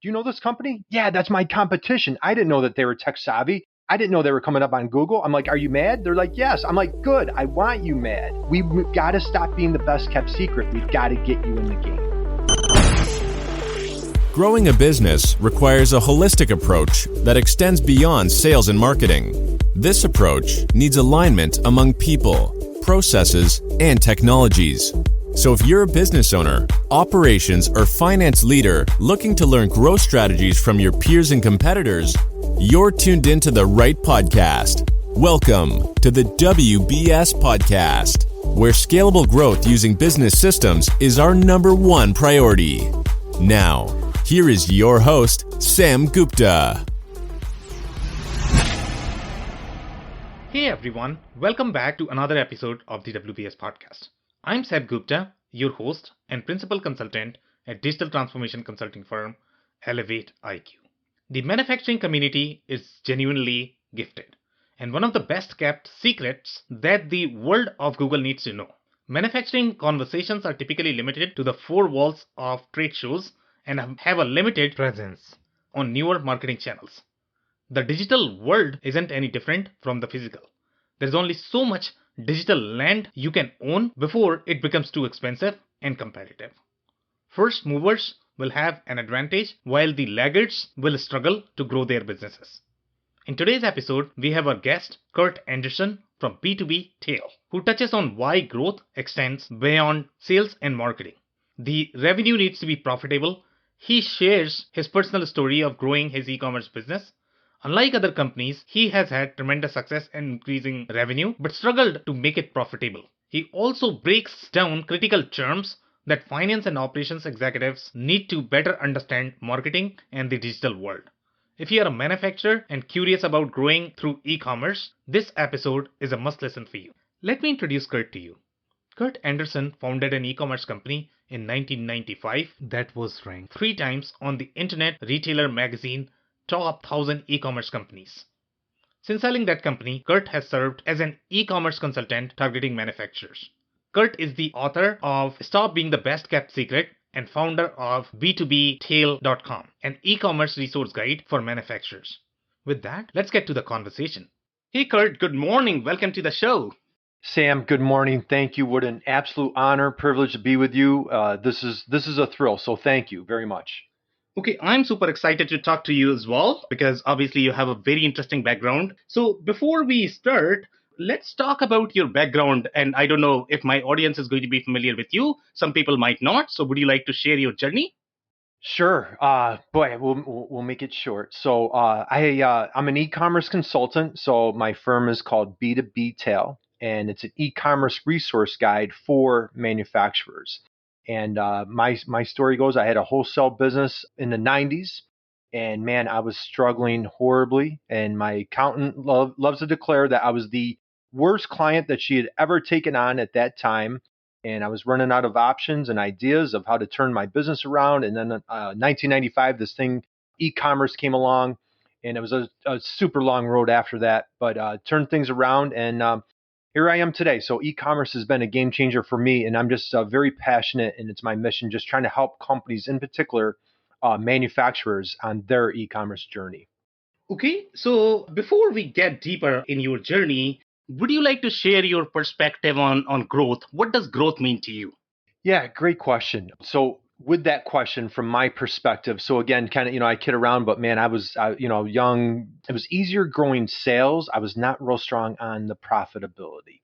Do you know this company? Yeah, that's my competition. I didn't know that they were tech savvy. I didn't know they were coming up on Google. I'm like, are you mad? They're like, yes. I'm like, good. I want you mad. We've got to stop being the best kept secret. We've got to get you in the game. Growing a business requires a holistic approach that extends beyond sales and marketing. This approach needs alignment among people, processes, and technologies. So if you're a business owner, operations, or finance leader looking to learn growth strategies from your peers and competitors, you're tuned into the right podcast. Welcome to the WBS Podcast, where scalable growth using business systems is our number one priority. Now, here is your host, Sam Gupta. Hey everyone, welcome back to another episode of the WBS Podcast. I'm Sam Gupta, your host and principal consultant at digital transformation consulting firm Elevate IQ. The manufacturing community is genuinely gifted and one of the best kept secrets that the world of Google needs to know. Manufacturing conversations are typically limited to the four walls of trade shows and have a limited presence on newer marketing channels. The digital world isn't any different from the physical. There's only so much digital land you can own before it becomes too expensive and competitive. First movers will have an advantage while the laggards will struggle to grow their businesses. In today's episode, we have our guest, Curt Anderson from B2B Tail, who touches on why growth extends beyond sales and marketing. The revenue needs to be profitable. He shares his personal story of growing his e-commerce business. Unlike other companies, he has had tremendous success in increasing revenue, but struggled to make it profitable. He also breaks down critical terms that finance and operations executives need to better understand marketing and the digital world. If you are a manufacturer and curious about growing through e-commerce, this episode is a must listen for you. Let me introduce Curt to you. Curt Anderson founded an e-commerce company in 1995 that was ranked 3 times on the Internet Retailer magazine Top 1000 e-commerce companies. Since selling that company, Curt has served as an e-commerce consultant targeting manufacturers. Curt is the author of Stop Being the Best Kept Secret and founder of B2BTail.com, an e-commerce resource guide for manufacturers. With that, let's get to the conversation. Hey Curt, good morning. Welcome to the show. Sam, good morning. Thank you. What an absolute honor, privilege to be with you. This is a thrill. So thank you very much. Okay, I'm super excited to talk to you as well because obviously you have a very interesting background. So before we start, let's talk about your background. And I don't know if my audience is going to be familiar with you. Some people might not. So would you like to share your journey? Sure. Boy, we'll make it short. So I'm an e-commerce consultant. So my firm is called B2B Tail, and it's an e-commerce resource guide for manufacturers. And my story goes, I had a wholesale business in the 90s, and man, I was struggling horribly. And my accountant loves to declare that I was the worst client that she had ever taken on at that time. And I was running out of options and ideas of how to turn my business around. And then 1995, this thing, e-commerce came along, and it was a super long road after that, but turned things around. And here I am today. So e-commerce has been a game changer for me, and I'm just very passionate, and it's my mission just trying to help companies, in particular manufacturers, on their e-commerce journey. Okay, so before we get deeper in your journey, would you like to share your perspective on growth? What does growth mean to you? Yeah, great question. So with that question, from my perspective, so again, kind of, I kid around, but man, I was, young. It was easier growing sales. I was not real strong on the profitability.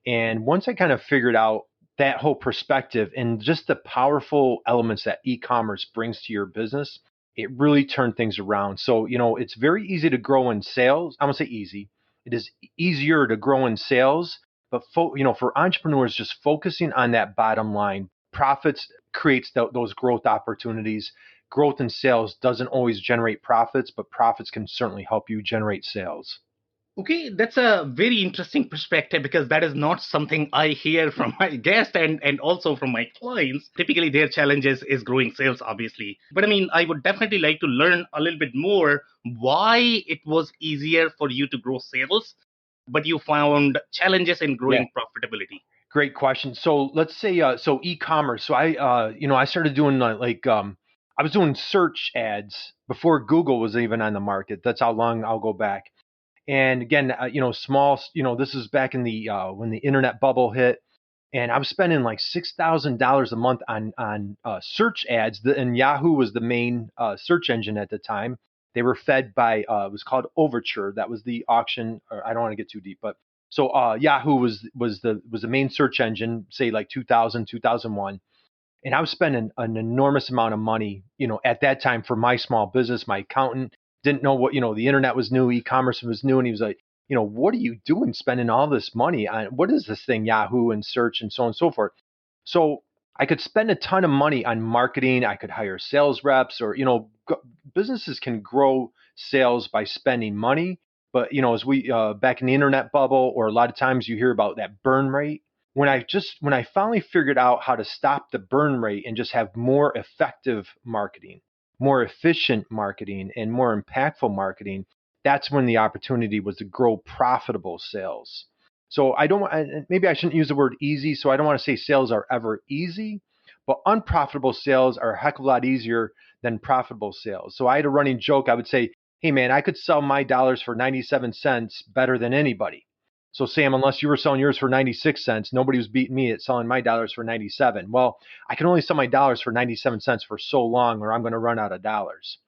And once I kind of figured out that whole perspective and just the powerful elements that e-commerce brings to your business, it really turned things around. So, it's very easy to grow in sales. I won't say easy. It is easier to grow in sales, but for entrepreneurs, just focusing on that bottom line, profits creates those growth opportunities. Growth in sales doesn't always generate profits, but profits can certainly help you generate sales. Okay, that's a very interesting perspective because that is not something I hear from my guests and also from my clients. Typically, their challenges is growing sales, obviously. But I would definitely like to learn a little bit more why it was easier for you to grow sales, but you found challenges in growing profitability. Great question. So let's say, so e-commerce. So I started doing I was doing search ads before Google was even on the market. That's how long I'll go back. And again, small, this is back in the when the internet bubble hit, and I was spending like $6,000 a month on search ads. And Yahoo was the main search engine at the time. They were fed by it was called Overture. That was the auction. Or I don't want to get too deep, but so Yahoo was the main search engine, say like 2000, 2001. And I was spending an enormous amount of money, at that time for my small business. My accountant didn't know what, the internet was new, e-commerce was new. And he was like, what are you doing spending all this money on? What is this thing, Yahoo and search and so on and so forth? So I could spend a ton of money on marketing. I could hire sales reps or, businesses can grow sales by spending money. But, as we back in the internet bubble, or a lot of times you hear about that burn rate. When I finally figured out how to stop the burn rate and just have more effective marketing, more efficient marketing, and more impactful marketing, that's when the opportunity was to grow profitable sales. So maybe I shouldn't use the word easy. So I don't want to say sales are ever easy, but unprofitable sales are a heck of a lot easier than profitable sales. So I had a running joke. I would say, hey man, I could sell my dollars for 97 cents better than anybody. So Sam, unless you were selling yours for 96 cents, nobody was beating me at selling my dollars for 97. Well, I can only sell my dollars for 97 cents for so long, or I'm going to run out of dollars.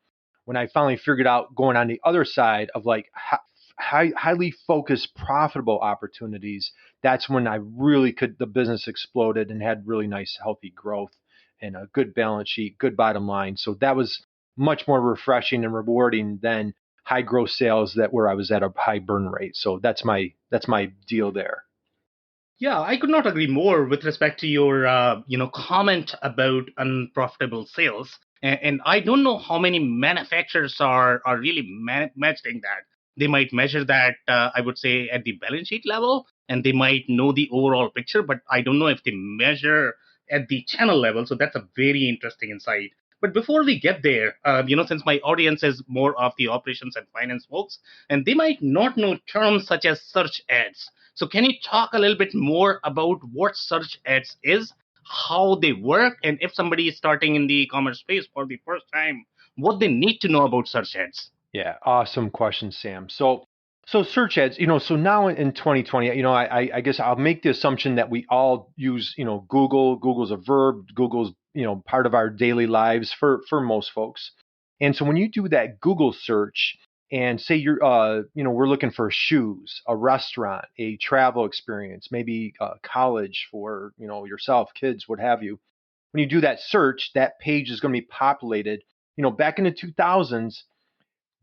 When I finally figured out going on the other side of like highly focused, profitable opportunities, that's when the business exploded and had really nice, healthy growth and a good balance sheet, good bottom line. So that was much more refreshing and rewarding than high gross sales where I was at a high burn rate. So that's my deal there. Yeah, I could not agree more with respect to your comment about unprofitable sales. And I don't know how many manufacturers are really measuring that. They might measure that, I would say, at the balance sheet level, and they might know the overall picture, but I don't know if they measure at the channel level. So that's a very interesting insight. But before we get there, since my audience is more of the operations and finance folks, and they might not know terms such as search ads. So can you talk a little bit more about what search ads is, how they work, and if somebody is starting in the e-commerce space for the first time, what they need to know about search ads? Yeah, awesome question, Sam. So search ads, so now in 2020, I guess I'll make the assumption that we all use, Google. Google's a verb. Google's, part of our daily lives for most folks. And so when you do that Google search and say we're looking for shoes, a restaurant, a travel experience, maybe college for, yourself, kids, what have you. When you do that search, that page is going to be populated. Back in the 2000s,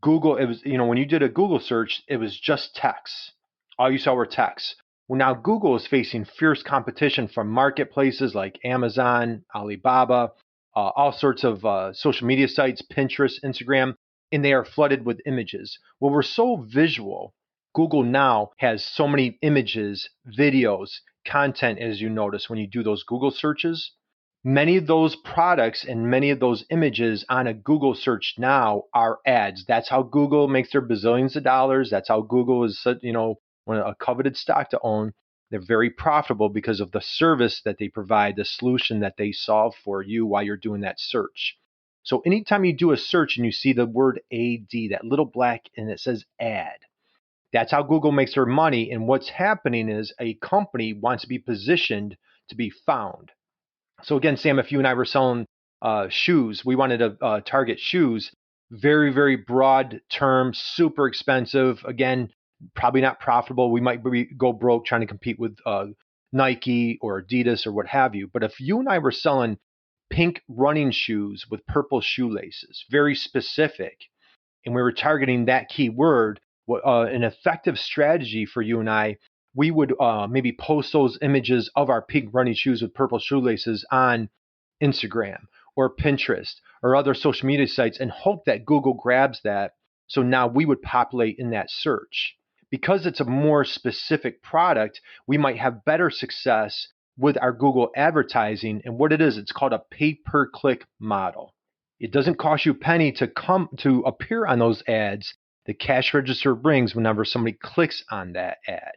Google, it was, when you did a Google search, it was just text. All you saw were texts. Well, now Google is facing fierce competition from marketplaces like Amazon, Alibaba, all sorts of social media sites, Pinterest, Instagram, and they are flooded with images. Well, we're so visual. Google now has so many images, videos, content, as you notice when you do those Google searches. Many of those products and many of those images on a Google search now are ads. That's how Google makes their bazillions of dollars. That's how Google is, a coveted stock to own. They're very profitable because of the service that they provide, the solution that they solve for you while you're doing that search. So anytime you do a search and you see the word AD, that little black, and it says ad, that's how Google makes their money. And what's happening is a company wants to be positioned to be found. So again, Sam, if you and I were selling shoes, we wanted to target shoes, very, very broad term, super expensive. Again, probably not profitable. We might go broke trying to compete with Nike or Adidas or what have you. But if you and I were selling pink running shoes with purple shoelaces, very specific, and we were targeting that keyword, an effective strategy for you and I, we would maybe post those images of our pink running shoes with purple shoelaces on Instagram or Pinterest or other social media sites and hope that Google grabs that. So now we would populate in that search. Because it's a more specific product, we might have better success with our Google advertising. And what it is, it's called a pay-per-click model. It doesn't cost you a penny to appear on those ads. The cash register brings whenever somebody clicks on that ad.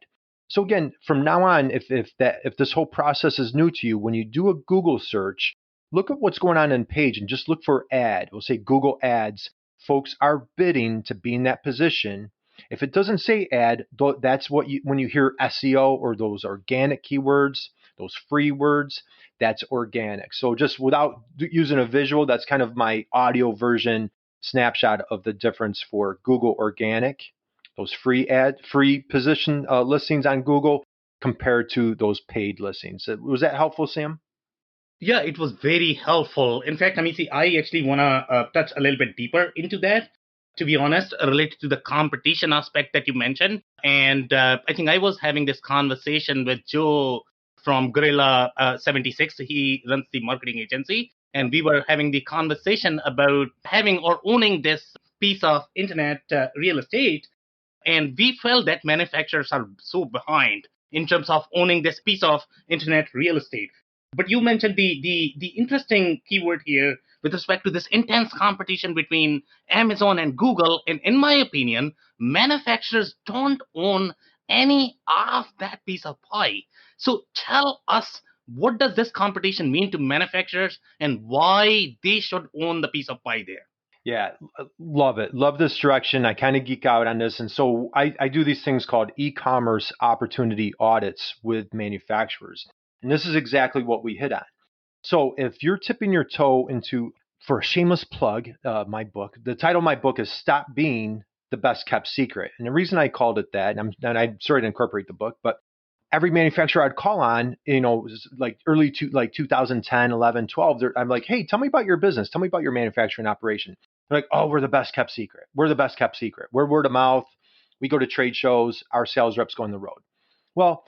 So again, from now on, if this whole process is new to you, when you do a Google search, look at what's going on page and just look for ad. We'll say Google Ads. Folks are bidding to be in that position. If it doesn't say ad, that's what when you hear SEO or those organic keywords, those free words, that's organic. So just without using a visual, that's kind of my audio version snapshot of the difference for Google organic, those free position listings on Google compared to those paid listings. Was that helpful, Sam? Yeah, it was very helpful. In fact, Amisi, I actually want to touch a little bit deeper into that, to be honest, related to the competition aspect that you mentioned. And I think I was having this conversation with Joe from Gorilla 76. He runs the marketing agency. And we were having the conversation about having or owning this piece of internet real estate. And we felt that manufacturers are so behind in terms of owning this piece of internet real estate. But you mentioned the interesting keyword here with respect to this intense competition between Amazon and Google. And in my opinion, manufacturers don't own any of that piece of pie. So tell us, what does this competition mean to manufacturers and why they should own the piece of pie there? Yeah, love it. Love this direction. I kind of geek out on this. And so I do these things called e-commerce opportunity audits with manufacturers. And this is exactly what we hit on. So if you're tipping your toe into, for a shameless plug, my book, the title of my book is Stop Being the Best Kept Secret. And the reason I called it that, and I'm sorry to incorporate the book, but every manufacturer I'd call on, like early to like 2010, 11, 12, I'm like, hey, tell me about your business. Tell me about your manufacturing operation. They're like, oh, we're the best kept secret. We're the best kept secret. We're word of mouth. We go to trade shows. Our sales reps go on the road. Well,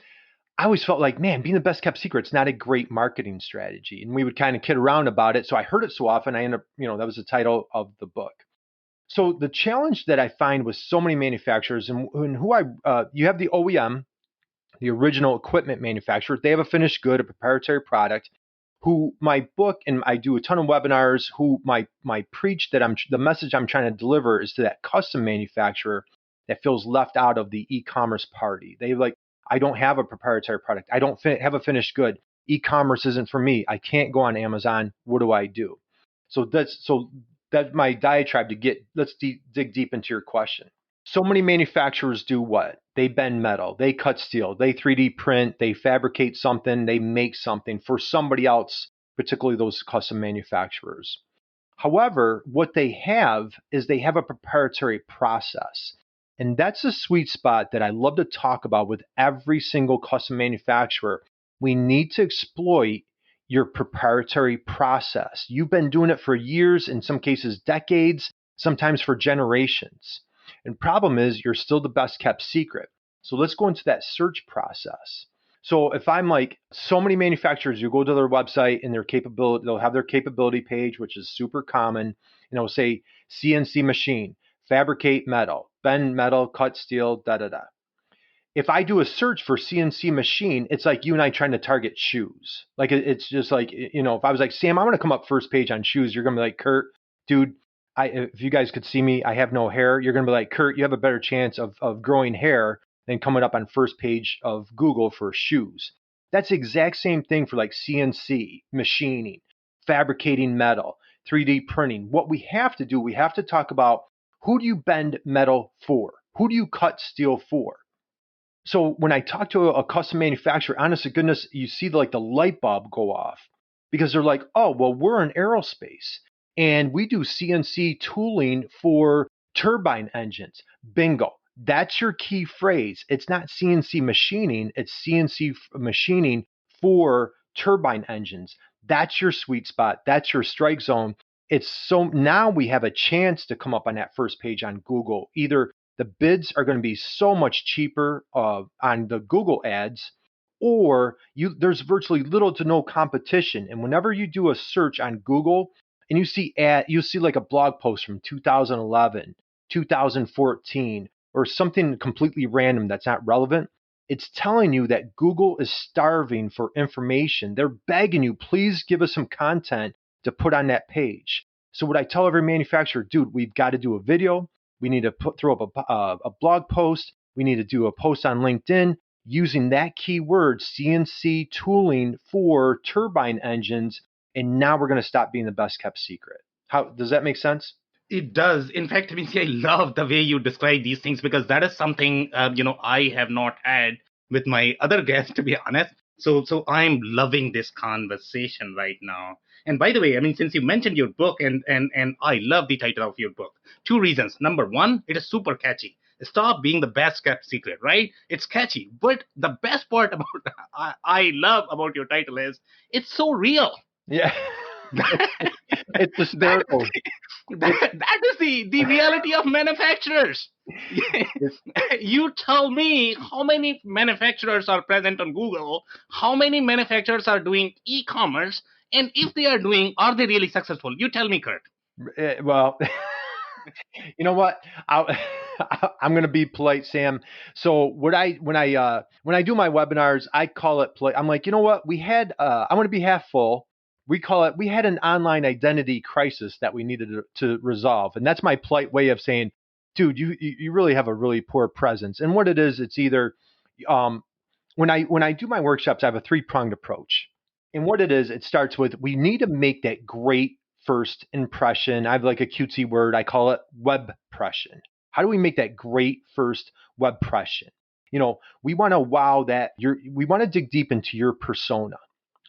I always felt like, man, being the best kept secret, it's not a great marketing strategy. And we would kind of kid around about it. So I heard it so often, I ended up, that was the title of the book. So the challenge that I find with so many manufacturers and you have the OEM, the original equipment manufacturer, they have a finished good, a proprietary product, who my book, and I do a ton of webinars, who my preach that the message I'm trying to deliver is to that custom manufacturer that feels left out of the e-commerce party. They like, I don't have a proprietary product. I don't have a finished good. E-commerce isn't for me. I can't go on Amazon. What do I do? So that's my diatribe to get, let's dig deep into your question. So many manufacturers do what? They bend metal, they cut steel, they 3D print, they fabricate something, they make something for somebody else, particularly those custom manufacturers. However, what they have is they have a proprietary process. And that's a sweet spot that I love to talk about with every single custom manufacturer. We need to exploit your proprietary process. You've been doing it for years, in some cases decades, sometimes for generations. And problem is you're still the best kept secret. So let's go into that search process. So if I'm like so many manufacturers, you go to their website and they'll have their capability page, which is super common, and it'll say CNC machine, fabricate metal, bend metal, cut steel, da-da-da. If I do a search for CNC machine, it's like you and I trying to target shoes. Like it's just like, if I was like, Sam, I'm going to come up first page on shoes, you're going to be like, Curt, dude, if you guys could see me, I have no hair. You're going to be like, Curt, you have a better chance of growing hair than coming up on first page of Google for shoes. That's the exact same thing for like CNC, machining, fabricating metal, 3D printing. What we have to do, we have to talk about, who do you bend metal for? Who do you cut steel for? So when I talk to a custom manufacturer, honest to goodness, you see the light bulb go off because they're like, oh, well, we're in aerospace and we do CNC tooling for turbine engines. Bingo. That's your key phrase. It's not CNC machining. It's CNC machining for turbine engines. That's your sweet spot. That's your strike zone. It's so now we have a chance to come up on that first page on Google. Either the bids are going to be so much cheaper on the Google ads, or there's virtually little to no competition. And whenever you do a search on Google and you see like a blog post from 2011, 2014, or something completely random that's not relevant, it's telling you that Google is starving for information. They're begging you, please give us some content to put on that page. So what I tell every manufacturer, dude, we've got to do a video. We need to throw up a blog post. We need to do a post on LinkedIn using that keyword, CNC tooling for turbine engines, And now we're going to stop being the best kept secret. How does that make sense? It does. In fact, I mean, see, I love the way you describe these things because that is something I have not had with my other guests, to be honest. So I'm loving this conversation right now. And by the way, I mean, since you mentioned your book, and I love the title of your book, two reasons. Number one, it is super catchy. Stop being the best kept secret, right? It's catchy, but the best part about I love about your title is it's so real. Yeah. It's hysterical. That is the reality of manufacturers. You tell me how many manufacturers are present on Google, how many manufacturers are doing e-commerce, and if they are doing, are they really successful? You tell me, Curt. Well, you know what? I'm going to be polite, Sam. So when I do my webinars, I call it polite. I'm like, you know what? We had I want to be half full. We had an online identity crisis that we needed to resolve. And that's my polite way of saying, dude, you really have a really poor presence. And what it is, it's either when I do my workshops, I have a 3-pronged approach. And what it is, it starts with, we need to make that great first impression. I have like a cutesy word. I call it webpression. How do we make that great first webpression? We want to we want to dig deep into your persona.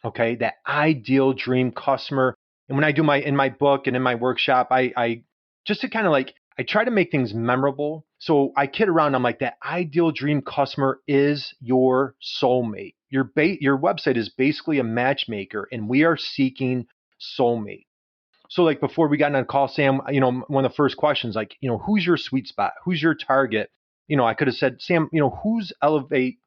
Okay, that ideal dream customer. And when I do in my book and in my workshop, I just to kind of like, I try to make things memorable. So I kid around. I'm like, that ideal dream customer is your soulmate. Your website is basically a matchmaker, and we are seeking soulmate. So like before we got on a call, Sam, one of the first questions, like, who's your sweet spot? Who's your target? I could have said, Sam, who's Elevate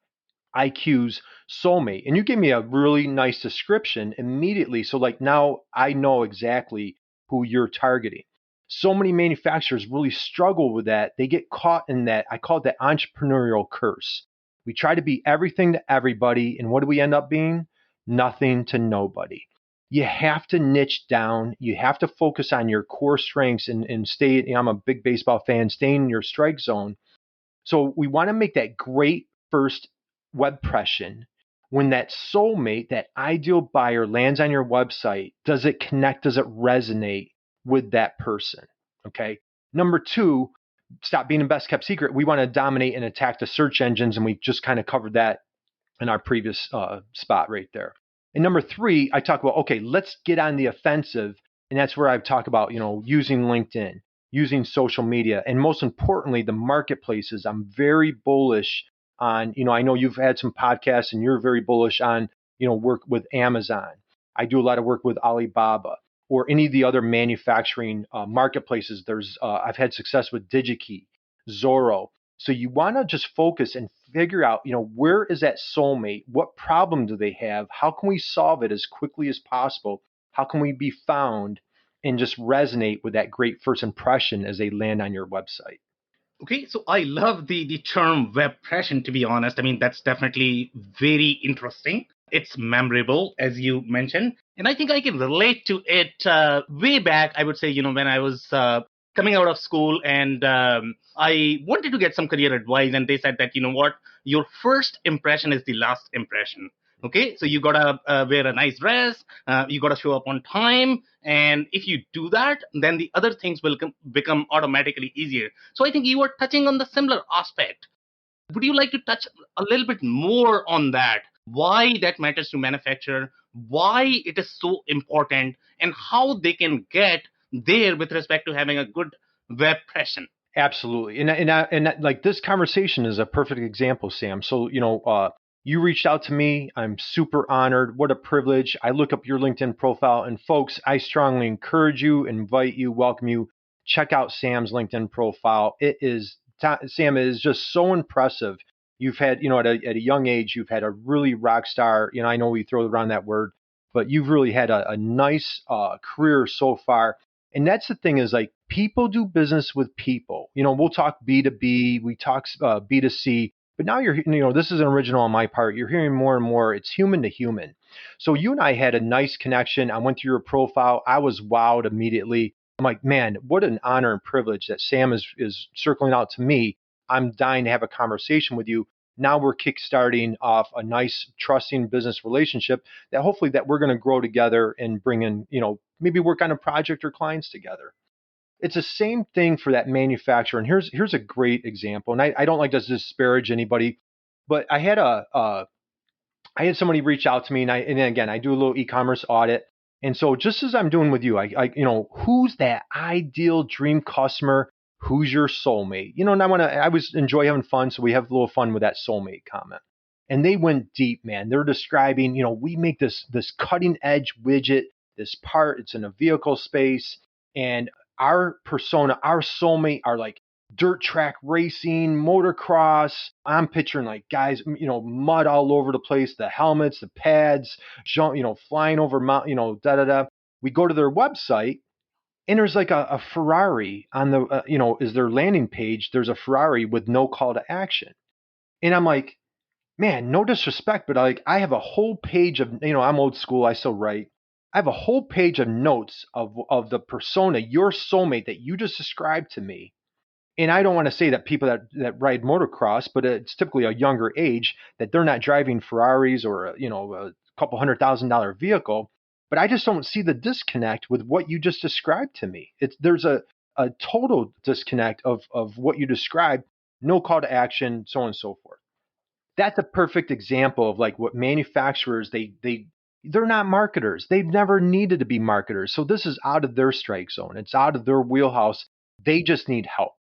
IQ's soulmate? And you gave me a really nice description immediately. So like now I know exactly who you're targeting. So many manufacturers really struggle with that. They get caught in that. I call it the entrepreneurial curse. We try to be everything to everybody. And what do we end up being? Nothing to nobody. You have to niche down. You have to focus on your core strengths and stay. I'm a big baseball fan, stay in your strike zone. So we want to make that great first webpression. When that soulmate, that ideal buyer lands on your website, does it connect? Does it resonate with that person? Okay. Number 2, stop being the best kept secret. We want to dominate and attack the search engines. And we just kind of covered that in our previous spot right there. And number 3, I talk about, okay, let's get on the offensive. And that's where I talk about, using LinkedIn, using social media, and most importantly, the marketplaces. I'm very bullish on, I know you've had some podcasts and you're very bullish on, work with Amazon. I do a lot of work with Alibaba or any of the other manufacturing marketplaces. I've had success with DigiKey, Zorro. So you want to just focus and figure out, where is that soulmate? What problem do they have? How can we solve it as quickly as possible? How can we be found and just resonate with that great first impression as they land on your website? Okay, so I love the term webpression, to be honest. I mean, that's definitely very interesting. It's memorable, as you mentioned. And I think I can relate to it way back, I would say, when I was coming out of school and I wanted to get some career advice. And they said that, what, your first impression is the last impression. Okay, so you gotta wear a nice dress, you gotta show up on time, and if you do that, then the other things will become automatically easier. So I think you were touching on the similar aspect. Would you like to touch a little bit more on that? Why that matters to manufacturer, why it is so important, and how they can get there with respect to having a good web presence? Absolutely, and like this conversation is a perfect example, Sam. So you reached out to me. I'm super honored. What a privilege. I look up your LinkedIn profile, and folks, I strongly encourage you, invite you, welcome you. Check out Sam's LinkedIn profile. Sam, it is just so impressive. You've had, at a young age, you've had a really rock star. I know we throw around that word, but you've really had a nice career so far. And that's the thing is, like, people do business with people. We'll talk B2B, we talk B2C. But now this is an original on my part. You're hearing more and more. It's human to human. So you and I had a nice connection. I went through your profile. I was wowed immediately. I'm like, man, what an honor and privilege that Sam is circling out to me. I'm dying to have a conversation with you. now we're kickstarting off a nice trusting business relationship that hopefully that we're going to grow together and bring in, maybe work on a project or clients together. It's the same thing for that manufacturer. And here's a great example. And I don't like to disparage anybody, but I had somebody reach out to me, and again, I do a little e-commerce audit. And so just as I'm doing with you, who's that ideal dream customer? Who's your soulmate? And I always enjoy having fun. So we have a little fun with that soulmate comment. And they went deep, man. They're describing, we make this cutting edge widget, this part, it's in a vehicle space. And our persona, our soulmate are like dirt track racing, motocross. I'm picturing like guys, mud all over the place, the helmets, the pads, flying over mountain, We go to their website and there's like a Ferrari on the, is their landing page. There's a Ferrari with no call to action. And I'm like, man, no disrespect, but I have a whole page of, I'm old school. I still write. I have a whole page of notes of the persona, your soulmate that you just described to me. And I don't want to say that people that ride motocross, but it's typically a younger age, that they're not driving Ferraris or a couple $100,000 vehicle. But I just don't see the disconnect with what you just described to me. There's a total disconnect of what you described, no call to action, so on and so forth. That's a perfect example of like what manufacturers, they're not marketers. They've never needed to be marketers. So this is out of their strike zone. It's out of their wheelhouse. They just need help.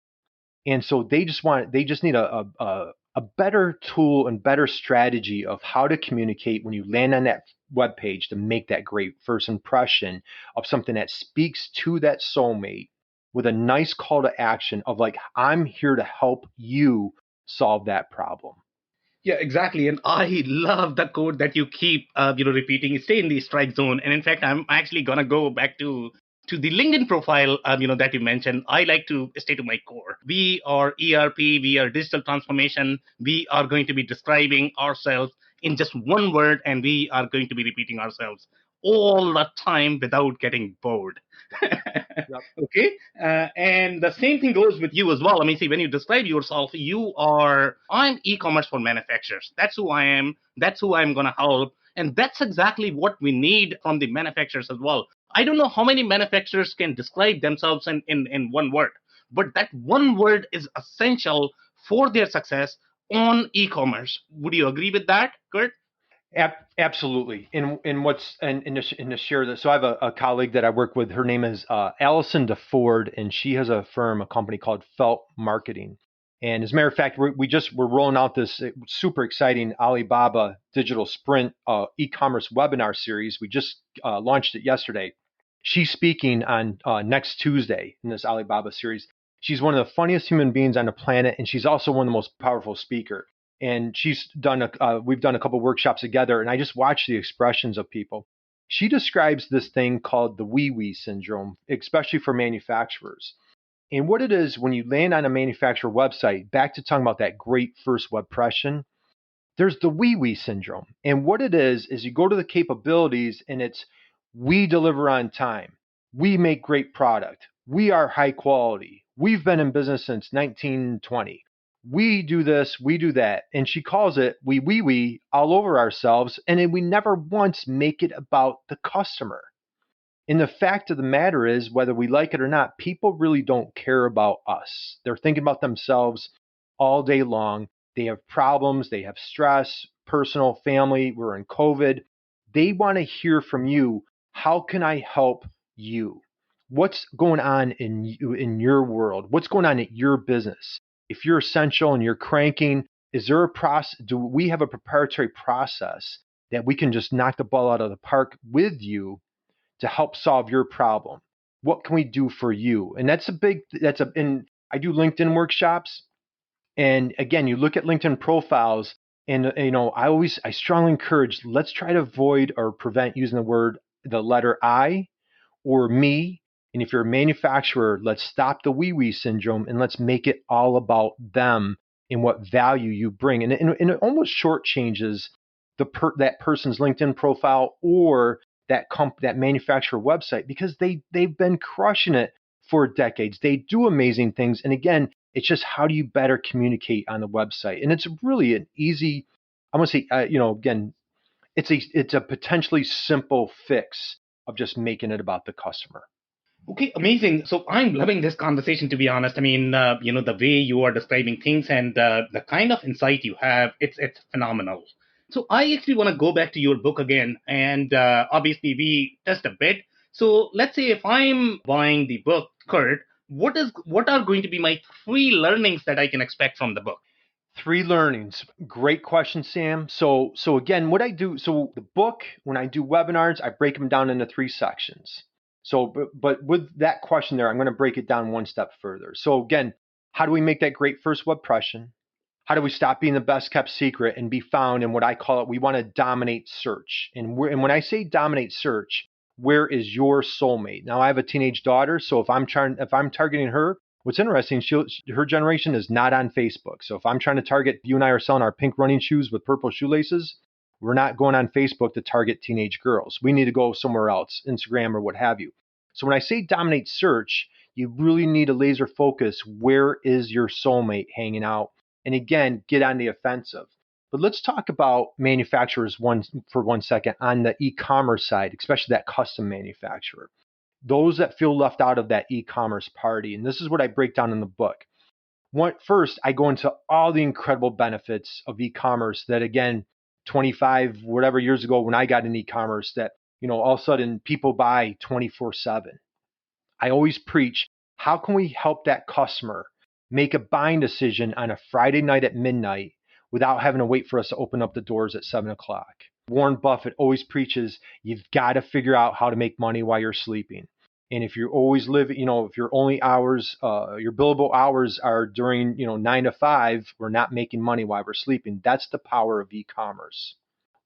And so they just need a better tool and better strategy of how to communicate when you land on that web page to make that great first impression of something that speaks to that soulmate with a nice call to action of like, I'm here to help you solve that problem. Yeah, exactly. And I love the quote that you keep, repeating, stay in the strike zone. And in fact, I'm actually going to go back to the LinkedIn profile, that you mentioned. I like to stay to my core. We are ERP, we are digital transformation. We are going to be describing ourselves in just one word, and we are going to be repeating ourselves all the time without getting bored. Yep. Okay. And the same thing goes with you as well. I mean, see, when you describe yourself, I'm e-commerce for manufacturers. That's who I am. That's who I'm going to help. And that's exactly what we need from the manufacturers as well. I don't know how many manufacturers can describe themselves in one word, but that one word is essential for their success on e-commerce. Would you agree with that, Curt? Absolutely. And to share this, so I have a colleague that I work with. Her name is Allison DeFord, and she has a company called Felt Marketing. And as a matter of fact, we're rolling out this super exciting Alibaba Digital Sprint e-commerce webinar series. We just launched it yesterday. She's speaking on next Tuesday in this Alibaba series. She's one of the funniest human beings on the planet, and she's also one of the most powerful speakers. And she's we've done a couple workshops together, and I just watch the expressions of people. She describes this thing called the wee-wee syndrome, especially for manufacturers. And what it is, when you land on a manufacturer website, back to talking about that great first web impression, there's the wee-wee syndrome. And what it is you go to the capabilities, and it's, we deliver on time. We make great product. We are high quality. We've been in business since 1920. We do this, we do that. And she calls it we all over ourselves. And then we never once make it about the customer. And the fact of the matter is, whether we like it or not, people really don't care about us. They're thinking about themselves all day long. They have problems, they have stress, personal, family. We're in COVID. They want to hear from you. How can I help you? What's going on in your world? What's going on at your business? If you're essential and you're cranking, is there a process? Do we have a proprietary process that we can just knock the ball out of the park with you to help solve your problem? What can we do for you? And and I do LinkedIn workshops. And again, you look at LinkedIn profiles, and I strongly encourage, let's try to avoid or prevent using the letter I or me. And if you're a manufacturer, let's stop the wee-wee syndrome and let's make it all about them and what value you bring. And it almost shortchanges that person's LinkedIn profile or that manufacturer website, because they've been crushing it for decades. They do amazing things. And again, It's just how do you better communicate on the website? And it's really an easy, I want to say, again, it's a potentially simple fix of just making it about the customer. Okay, amazing. So I'm loving this conversation, to be honest. I mean, the way you are describing things and the kind of insight you have, it's phenomenal. So I actually want to go back to your book again, and obviously we touched a bit. So let's say if I'm buying the book, Kurt, what are going to be my 3 learnings that I can expect from the book? 3 learnings. Great question, Sam. So again, what I do, so the book, when I do webinars, I break them down into 3 sections. So, but with that question there, I'm going to break it down one step further. So again, how do we make that great first web impression? How do we stop being the best kept secret and be found in what I call it? We want to dominate search. And when I say dominate search, where is your soulmate? Now I have a teenage daughter, so if I'm targeting her, what's interesting, her generation is not on Facebook. So if I'm trying to target, you and I are selling our pink running shoes with purple shoelaces, we're not going on Facebook to target teenage girls. We need to go somewhere else, Instagram or what have you. So when I say dominate search, you really need to laser focus. Where is your soulmate hanging out? And again, get on the offensive. But let's talk about manufacturers for 1 second on the e-commerce side, especially that custom manufacturer. Those that feel left out of that e-commerce party. And this is what I break down in the book. First, I go into all the incredible benefits of e-commerce that, again, 25 whatever years ago when I got in e-commerce, that all of a sudden people buy 24/7. I always preach, how can we help that customer make a buying decision on a Friday night at midnight without having to wait for us to open up the doors at 7 o'clock? Warren Buffett always preaches, you've got to figure out how to make money while you're sleeping. And if you always live, if your only hours, your billable hours are during, 9 to 5, we're not making money while we're sleeping. That's the power of e-commerce.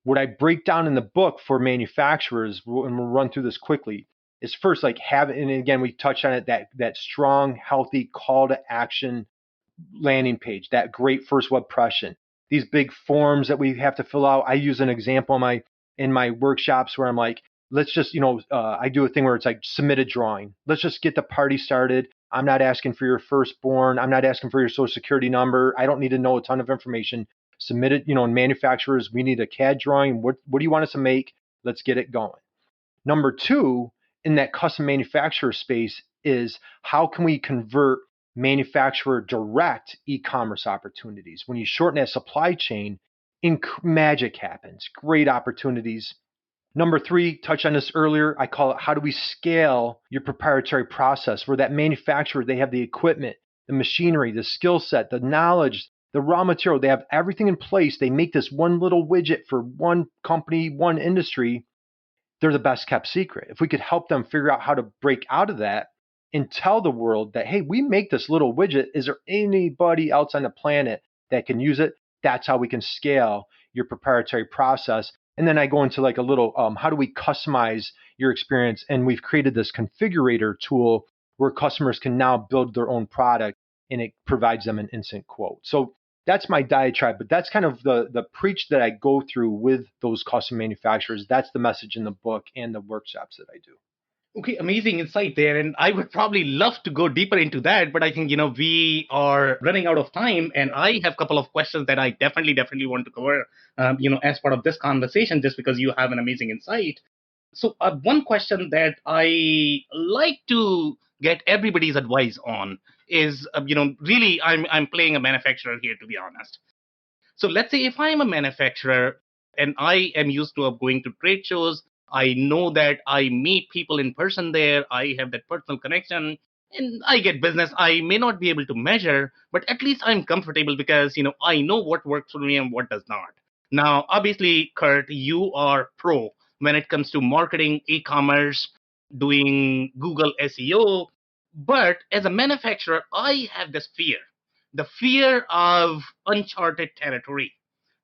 What I break down in the book for manufacturers, and we'll run through this quickly, is first, like, and again, we touched on it, that strong, healthy call to action landing page, that great first web impression. These big forms that we have to fill out. I use an example in my workshops where I'm like, let's just, I do a thing where it's like, submit a drawing. Let's just get the party started. I'm not asking for your firstborn. I'm not asking for your social security number. I don't need to know a ton of information. Submit it, in manufacturers, we need a CAD drawing. What do you want us to make? Let's get it going. Number 2, in that custom manufacturer space, is how can we convert manufacturer direct e-commerce opportunities? When you shorten that supply chain, magic happens. Great opportunities. Number 3, touched on this earlier, I call it, how do we scale your proprietary process, where that manufacturer, they have the equipment, the machinery, the skill set, the knowledge, the raw material, they have everything in place. They make this one little widget for one company, one industry. They're the best kept secret. If we could help them figure out how to break out of that and tell the world that, hey, we make this little widget. Is there anybody else on the planet that can use it? That's how we can scale your proprietary process. And then I go into like a little, how do we customize your experience? And we've created this configurator tool where customers can now build their own product, and it provides them an instant quote. So that's my diatribe, but that's kind of the preach that I go through with those custom manufacturers. That's the message in the book and the workshops that I do. Okay, amazing insight there. And I would probably love to go deeper into that, but I think, we are running out of time. And I have a couple of questions that I definitely want to cover, as part of this conversation, just because you have an amazing insight. So one question that I like to get everybody's advice on is, really, I'm playing a manufacturer here, to be honest. So let's say if I'm a manufacturer and I am used to going to trade shows, I know that I meet people in person there, I have that personal connection, and I get business. I may not be able to measure, but at least I'm comfortable because, I know what works for me and what does not. Now, obviously, Kurt, you are pro when it comes to marketing, e-commerce, doing Google SEO. But as a manufacturer, I have this fear, the fear of uncharted territory,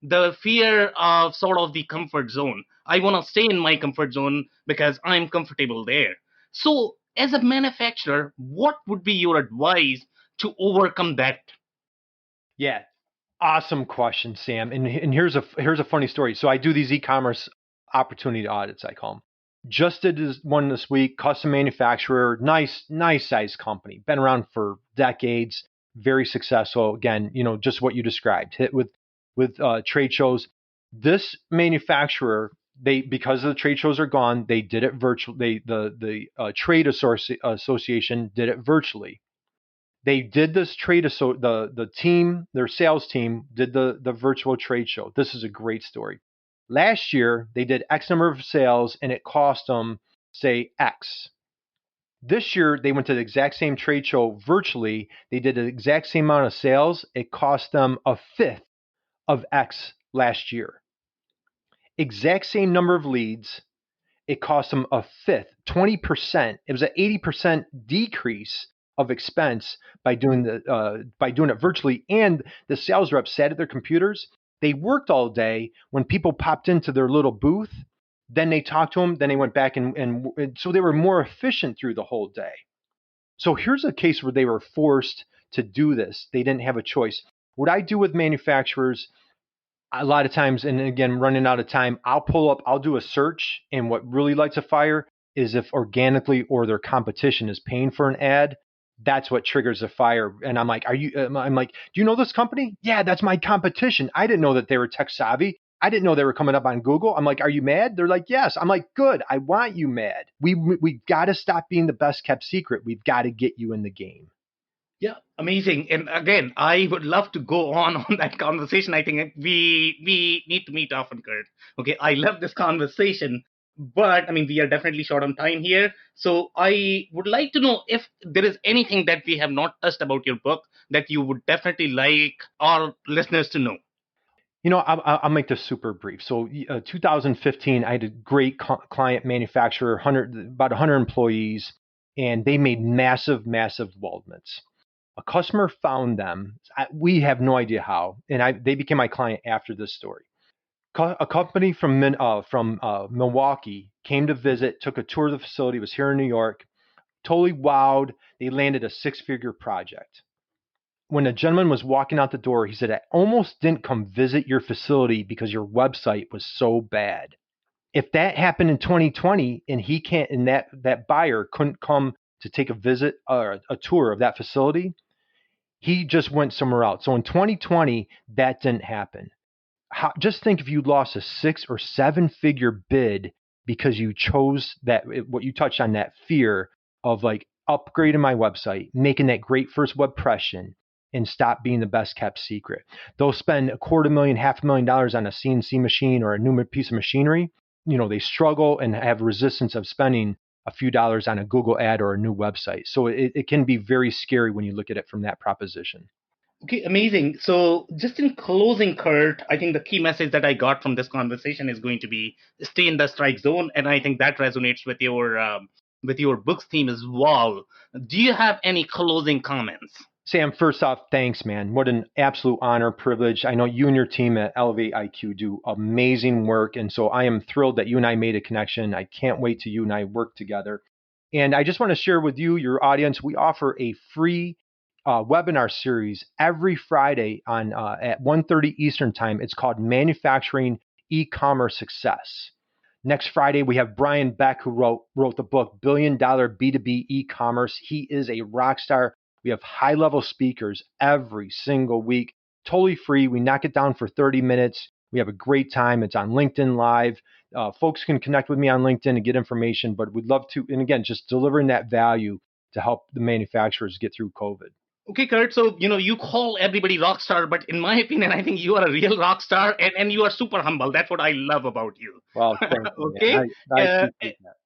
the fear of sort of the comfort zone. I want to stay in my comfort zone because I'm comfortable there. So, as a manufacturer, what would be your advice to overcome that? Yeah, awesome question, Sam. And here's a funny story. So I do these e-commerce opportunity audits, I call them. Just did one this week, custom manufacturer, nice size company, been around for decades, very successful. Again, just what you described, hit with trade shows. This manufacturer, because the trade shows are gone, they did it virtually. The trade association did it virtually. They did this the team, their sales team did the virtual trade show. This is a great story. Last year, they did X number of sales and it cost them, say, X. This year, they went to the exact same trade show virtually. They did the exact same amount of sales. It cost them a fifth of X last year. Exact same number of leads. It cost them a fifth, 20%. It was an 80% decrease of expense by doing it virtually. And the sales reps sat at their computers. They worked all day. When people popped into their little booth, then they talked to them. Then they went back and so they were more efficient through the whole day. So here's a case where they were forced to do this. They didn't have a choice. What I do with manufacturers, a lot of times, and again, running out of time, I'll do a search, and what really lights a fire is if organically or their competition is paying for an ad. That's what triggers a fire. And I'm like, do you know this company? Yeah, that's my competition. I didn't know that they were tech savvy. I didn't know they were coming up on Google. I'm like, are you mad? They're like, yes. I'm like, good. I want you mad. We've got to stop being the best kept secret. We've got to get you in the game. Yeah, amazing. And again, I would love to go on that conversation. I think we need to meet often, Curt. Okay, I love this conversation, but I mean, we are definitely short on time here. So I would like to know if there is anything that we have not touched about your book that you would definitely like our listeners to know. I'll make this super brief. So 2015, I had a great client manufacturer, about 100 employees, and they made massive, massive weldments. A customer found them. We have no idea how, and they became my client after this story. A company from Milwaukee came to visit, took a tour of the facility, was here in New York, totally wowed. They landed a 6-figure project. When a gentleman was walking out the door, he said, I almost didn't come visit your facility because your website was so bad. If that happened in 2020 and he can't, and that buyer couldn't come to take a visit or a tour of that facility, he just went somewhere else. So in 2020, that didn't happen. Just think if you lost a 6 or 7-figure bid because you chose what you touched on, that fear of like upgrading my website, making that great first web impression, and stop being the best kept secret. They'll spend $250,000, $500,000 on a CNC machine or a new piece of machinery. They struggle and have resistance of spending a few dollars on a Google ad or a new website. So it can be very scary when you look at it from that proposition. Okay, amazing. So just in closing, Curt, I think the key message that I got from this conversation is going to be stay in the strike zone. And I think that resonates with your book's theme as well. Do you have any closing comments? Sam, first off, thanks, man. What an absolute honor, privilege. I know you and your team at Elevate IQ do amazing work. And so I am thrilled that you and I made a connection. I can't wait till you and I work together. And I just want to share with you, your audience, we offer a free webinar series every Friday at 1:30 Eastern Time. It's called Manufacturing E-Commerce Success. Next Friday, we have Brian Beck, who wrote the book, $1 Billion B2B E-Commerce. He is a rock star. We have high-level speakers every single week, totally free. We knock it down for 30 minutes. We have a great time. It's on LinkedIn Live. Folks can connect with me on LinkedIn and get information, but we'd love to, and again, just delivering that value to help the manufacturers get through COVID. Okay, Curt, so, you call everybody rock star, but in my opinion, I think you are a real rock star, and you are super humble. That's what I love about you. Well, thank you. Okay. I appreciate that.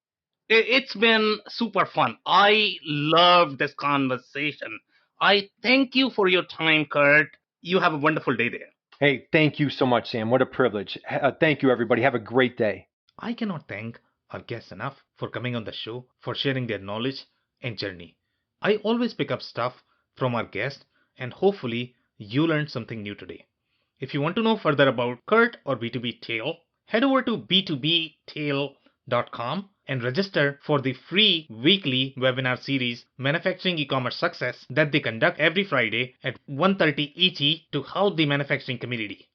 It's been super fun. I love this conversation. I thank you for your time, Curt. You have a wonderful day there. Hey, thank you so much, Sam. What a privilege. Thank you, everybody. Have a great day. I cannot thank our guests enough for coming on the show, for sharing their knowledge and journey. I always pick up stuff from our guests, and hopefully you learned something new today. If you want to know further about Curt or B2B Tail, head over to b2btail.com and register for the free weekly webinar series Manufacturing E-Commerce Success that they conduct every Friday at 1:30 ET to help the manufacturing community.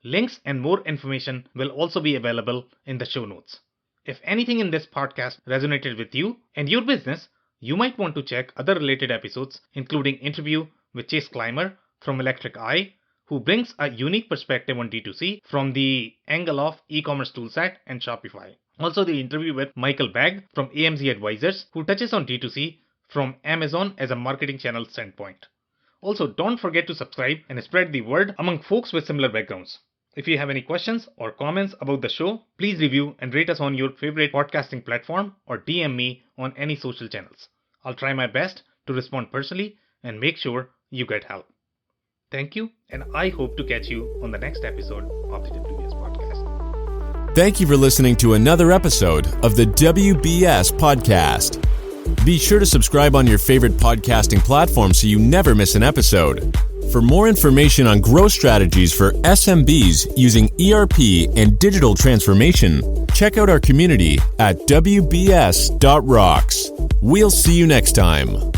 Links and more information will also be available in the show notes. If anything in this podcast resonated with you and your business, you might want to check other related episodes, including interview with Chase Clymer from Electric Eye, who brings a unique perspective on D2C from the angle of e-commerce toolset and Shopify. Also, the interview with Michael Begg from AMZ Advisors, who touches on D2C from Amazon as a marketing channel standpoint. Also, don't forget to subscribe and spread the word among folks with similar backgrounds. If you have any questions or comments about the show, please review and rate us on your favorite podcasting platform or DM me on any social channels. I'll try my best to respond personally and make sure you get help. Thank you, and I hope to catch you on the next episode of the WBS Podcast. Thank you for listening to another episode of the WBS Podcast. Be sure to subscribe on your favorite podcasting platform so you never miss an episode. For more information on growth strategies for SMBs using ERP and digital transformation, check out our community at WBS.rocks. We'll see you next time.